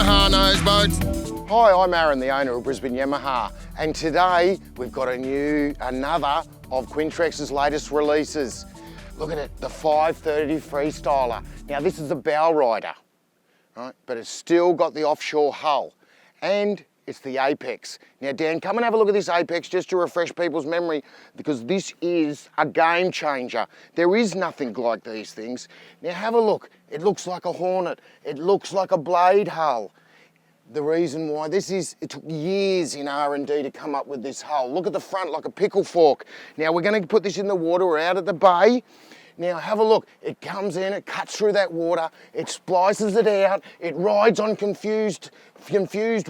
Yamaha knows boats. Hi, I'm Aaron, the owner of Brisbane Yamaha, and today we've got another of Quintrex's latest releases. Look at it, the 530 Freestyler. Now this is a bow rider, right? But it's still got the offshore hull, and it's the Apex. Now Dan, come and have a look at this Apex just to refresh people's memory, because this is a game changer. There is nothing like these things. Now have a look, it looks like a Hornet, it looks like a blade hull. The reason why it took years in R&D to come up with this hull. Look at the front like a pickle fork. Now we're going to put this in the water, we're out at the bay. Now have a look, it comes in, it cuts through that water, it splices it out, it rides on confused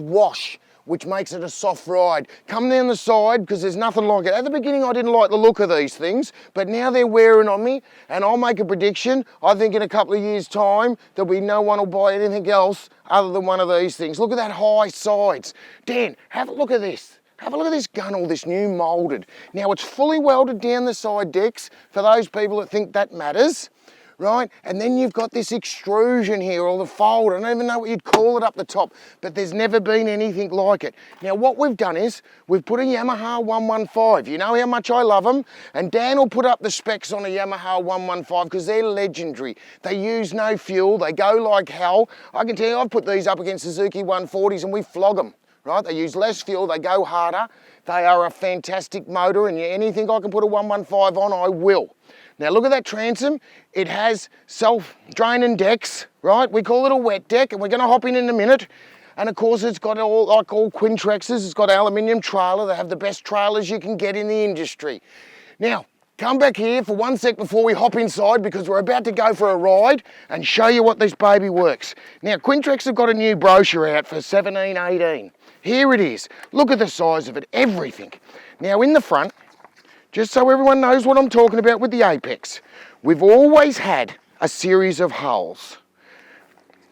wash, which makes it a soft ride. Come down the side, because there's nothing like it. At the beginning I didn't like the look of these things, but now they're wearing on me, and I'll make a prediction. I think in a couple of years' time, there'll be no one will buy anything else other than one of these things. Look at that high sides. Dan, have a look at this. Have a look at this gunnel, this new moulded. Now it's fully welded down the side decks for those people that think that matters. Right, and then you've got this extrusion here, or the fold, I don't even know what you'd call it up the top, but there's never been anything like it. Now what we've done is, we've put a Yamaha 115, you know how much I love them, and Dan will put up the specs on a Yamaha 115 because they're legendary. They use no fuel, they go like hell. I can tell you, I've put these up against Suzuki 140s and we flog them, right? They use less fuel, they go harder, they are a fantastic motor, and anything I can put a 115 on, I will. Now look at that transom. It has self-draining decks, right? We call it a wet deck, and we're going to hop in a minute. And of course it's got all, like all Quintrexes, it's got aluminium trailer. They have the best trailers you can get in the industry. Now, come back here for 1 sec before we hop inside, because we're about to go for a ride and show you what this baby works. Now, Quintrex have got a new brochure out for 1718. Here it is. Look at the size of it, everything. Now in the front, just so everyone knows what I'm talking about with the Apex, we've always had a series of hulls.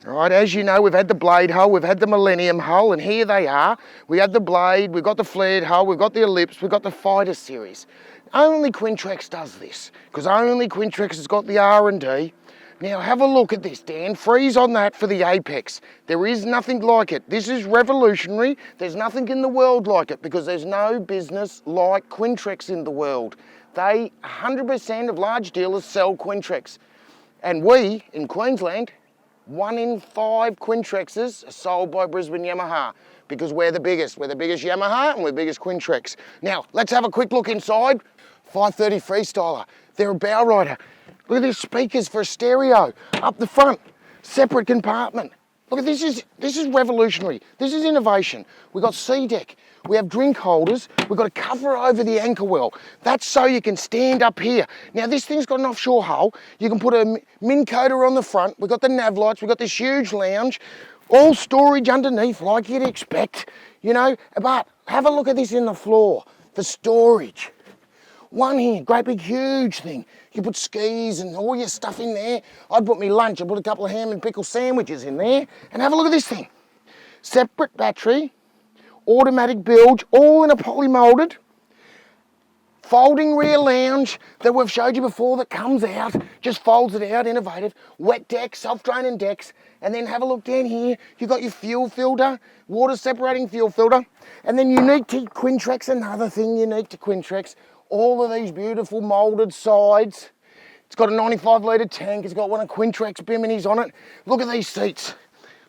Right, as you know, we've had the blade hull, we've had the Millennium hull, and here they are. We had the blade, we've got the flared hull, we've got the ellipse, we've got the fighter series. Only Quintrex does this, because only Quintrex has got the R&D. Now have a look at this, Dan. Freeze on that for the Apex. There is nothing like it. This is revolutionary. There's nothing in the world like it, because there's no business like Quintrex in the world. 100% of large dealers sell Quintrex. And we, in Queensland, 1 in 5 Quintrexes are sold by Brisbane Yamaha, because we're the biggest. We're the biggest Yamaha and we're the biggest Quintrex. Now, let's have a quick look inside. 530 Freestyler. They're a bow rider. Look at these speakers for a stereo up the front, separate compartment. Look at this is revolutionary. This is innovation. We've got sea deck. We have drink holders. We've got a cover over the anchor well. That's so you can stand up here. Now this thing's got an offshore hull. You can put a Minn Coda on the front. We've got the nav lights. We've got this huge lounge. All storage underneath like you'd expect, you know. But have a look at this in the floor for storage. One here, great big huge thing. You put skis and all your stuff in there. I'd put me lunch, I put a couple of ham and pickle sandwiches in there. And have a look at this thing. Separate battery, automatic bilge, all in a poly molded. Folding rear lounge that we've showed you before that comes out, just folds it out, innovative. Wet deck, self-draining decks. And then have a look down here. You've got your fuel filter, water separating fuel filter. And then unique to Quintrex, another thing unique to Quintrex, all of these beautiful moulded sides. It's got a 95 litre tank. It's got one of Quintrex biminis on it. Look at these seats.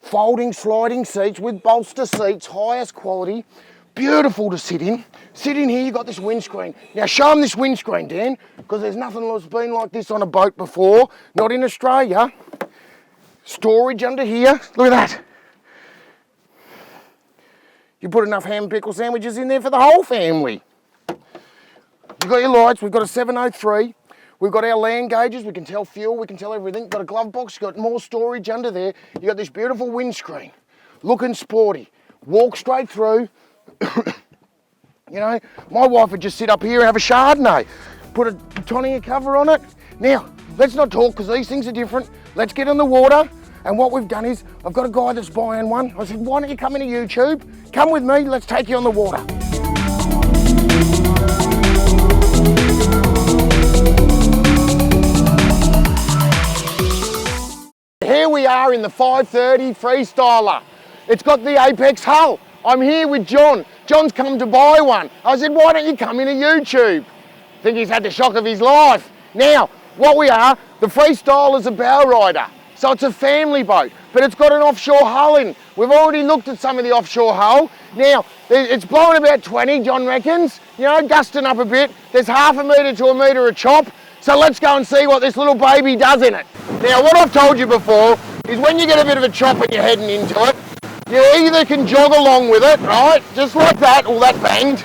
Folding, sliding seats with bolster seats, highest quality. Beautiful to sit in. Sit in here, you've got this windscreen. Now show them this windscreen, Dan, because there's nothing that's been like this on a boat before. Not in Australia. Storage under here. Look at that. You put enough ham and pickle sandwiches in there for the whole family. You've got your lights, we've got a 703, we've got our land gauges, we can tell fuel, we can tell everything. We've got a glove box, you've got more storage under there. You've got this beautiful windscreen, looking sporty. Walk straight through. You know, my wife would just sit up here and have a Chardonnay. Put a tonnier cover on it. Now, let's not talk because these things are different. Let's get in the water. And what we've done is, I've got a guy that's buying one. I said, why don't you come into YouTube? Come with me, let's take you on the water. Here we are in the 530 Freestyler. It's got the Apex hull. I'm here with John. John's come to buy one. I said, why don't you come into YouTube? I think he's had the shock of his life. Now, what we are, the Freestyler's a bow rider. So it's a family boat, but it's got an offshore hull in. We've already looked at some of the offshore hull. Now, it's blowing about 20, John reckons. You know, gusting up a bit. There's half a metre to a metre of chop. So let's go and see what this little baby does in it. Now, what I've told you before is when you get a bit of a chop and you're heading into it, you either can jog along with it, right, just like that, or that banged,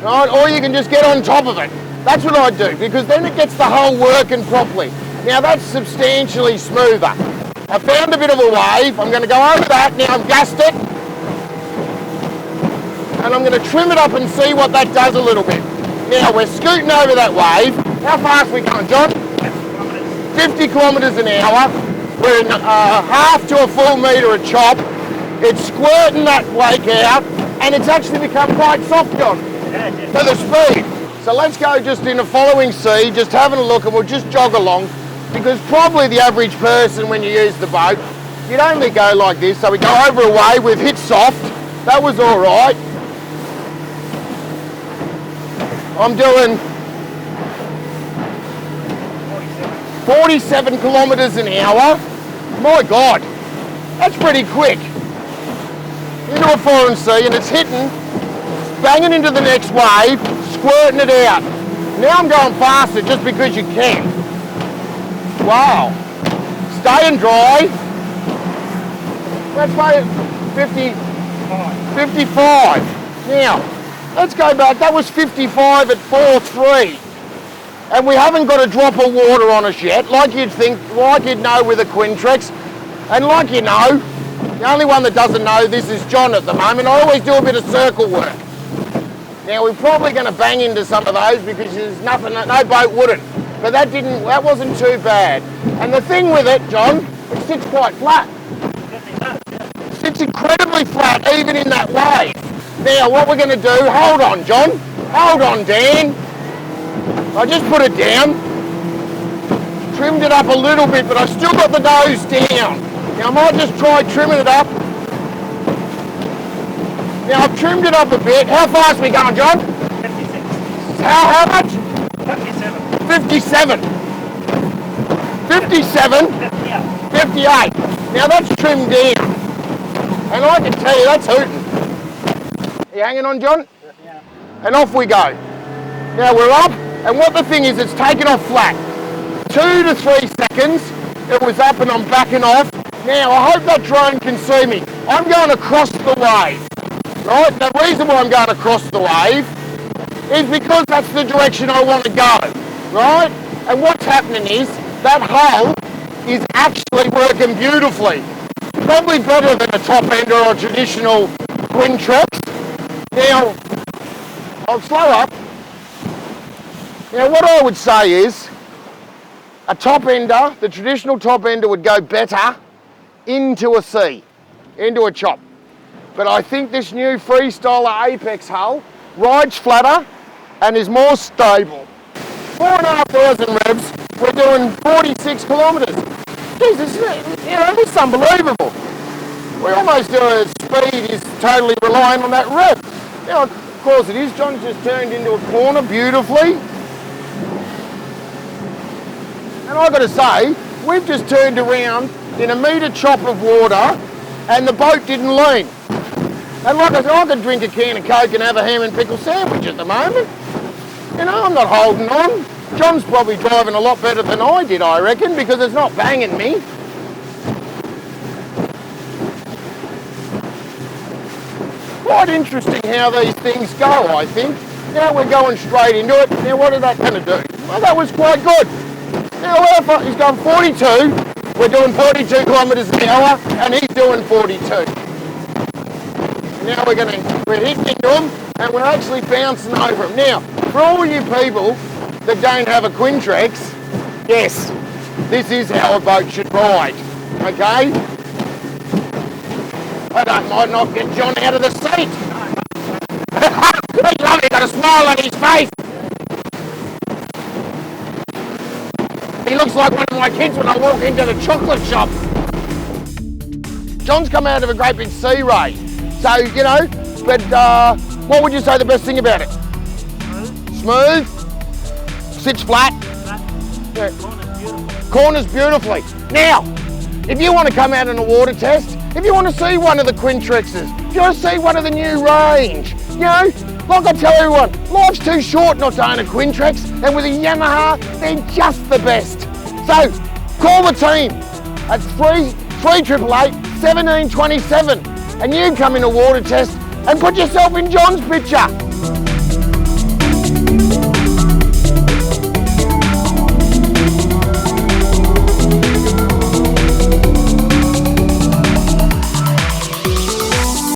right, or you can just get on top of it. That's what I do, because then it gets the hull working properly. Now that's substantially smoother. I found a bit of a wave. I'm going to go over that. Now I've gassed it. And I'm going to trim it up and see what that does a little bit. Now we're scooting over that wave. How fast are we going, John? 50 kilometres an hour. We're in half to a full metre of chop. It's squirting that wake out, and it's actually become quite soft, John, for the speed. So let's go just in the following sea, just having a look, and we'll just jog along, because probably the average person, when you use the boat, you'd only go like this. So we go over a wave, we've hit soft. That was all right. I'm doing 47 kilometres an hour. My God, that's pretty quick. Into a foreign sea, and it's hitting, banging into the next wave, squirting it out. Now I'm going faster just because you can. Wow. Staying dry. That's about 55. Now, let's go back. That was 55 at 4.3. And we haven't got a drop of water on us yet, like you'd think, like you'd know with a Quintrex. And like you know, the only one that doesn't know this is John at the moment. I always do a bit of circle work. Now we're probably going to bang into some of those because there's nothing, no boat wouldn't. But that wasn't too bad. And the thing with it, John, it sits quite flat. It sits incredibly flat, even in that wave. Now what we're going to do, hold on, John. Hold on, Dan. I just put it down. Trimmed it up a little bit, but I still got the nose down. Now I might just try trimming it up. Now I've trimmed it up a bit. How fast are we going, John? 56. How much? 57. 57. 57? 58. Now that's trimmed down. And I can tell you that's hooting. Are you hanging on, John? Yeah. And off we go. Now we're up, and what the thing is, it's taken off flat. 2 to 3 seconds, it was up and I'm backing off. Now I hope that drone can see me. I'm going across the wave. Right, the reason why I'm going across the wave is because that's the direction I want to go, right? And what's happening is that hull is actually working beautifully. Probably better than a top ender or a traditional Quintrex. Now, I'll slow up. Now what I would say is a top ender, the traditional top ender would go better into a sea, into a chop. But I think this new Freestyler Apex hull rides flatter and is more stable. 4,500 revs, we're doing 46 kilometres. Jesus, it's unbelievable. We almost do a speed is totally relying on that rev. Now, of course it is. John just turned into a corner beautifully. And I've got to say, we've just turned around in a metre chop of water and the boat didn't lean. And like I said, I could drink a can of Coke and have a ham and pickle sandwich at the moment. You know, I'm not holding on. John's probably driving a lot better than I did, I reckon, because it's not banging me. Quite interesting how these things go, I think. Now we're going straight into it. Now what is that going to do? Well, that was quite good. Now he's going 42. We're doing 42 kilometres an hour, and he's doing 42. Now we're hitting into him, and we're actually bouncing over him. Now, for all you people that don't have a Quintrex, yes, this is how a boat should ride, okay? I might not get John out of the seat. He's lovely, got a smile on his face. He looks like one of my kids when I walk into the chocolate shop. John's come out of a great big sea ray. So, you know, but what would you say the best thing about it? Smooth. Sits flat. Yeah. Corners beautifully. Now, if you want to come out on a water test, if you want to see one of the Quintrexes, if you want to see one of the new range, you know, like I tell everyone, life's too short not to own a Quintrex, and with a Yamaha, they're just the best. So, call the team at 3888 1727 and you come in a water test and put yourself in John's picture.